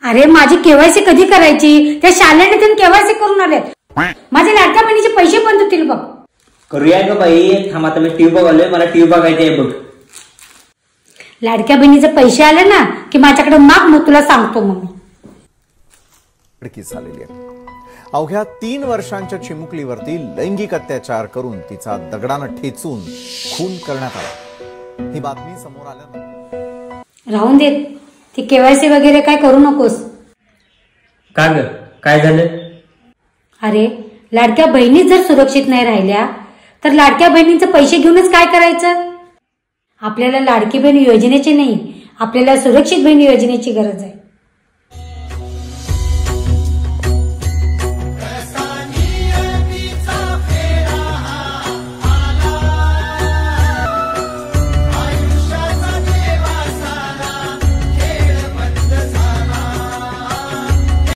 अरे माझी केवायसी कधी करायची? त्या शालेने त्यांनी केवायसी करून आले. माझ्या लाडक्या बहिणीचे पैसे बंद होतील बघ. करूया ग बाई, थांब आता मी टीव्ही बघालोय, मला टीव्ही बघायची आहे बघ. लाडक्या बहिणीचे पैसे आले ना की माझ्याकडे माग, मग तुला सांगतो मग. झालेली आहे. अवघ्या 3 वर्षांच्या चिमुकलीवरती लैंगिक अत्याचार करून तिचा दगडानं ठेचून खून करण्यात आला. ही बातमी समोर आल्यानंतर राहून देत, ती केवायसी वगैरे काय करू नकोस. का ग, काय झालं? अरे लाडक्या बहिणी जर सुरक्षित नाही राहिल्या तर लाडक्या बहिणींचे पैसे घेऊनच काय करायचं? आपल्याला लाडकी बहीण योजनेची नाही, आपल्याला सुरक्षित बहीण योजनेची गरज आहे.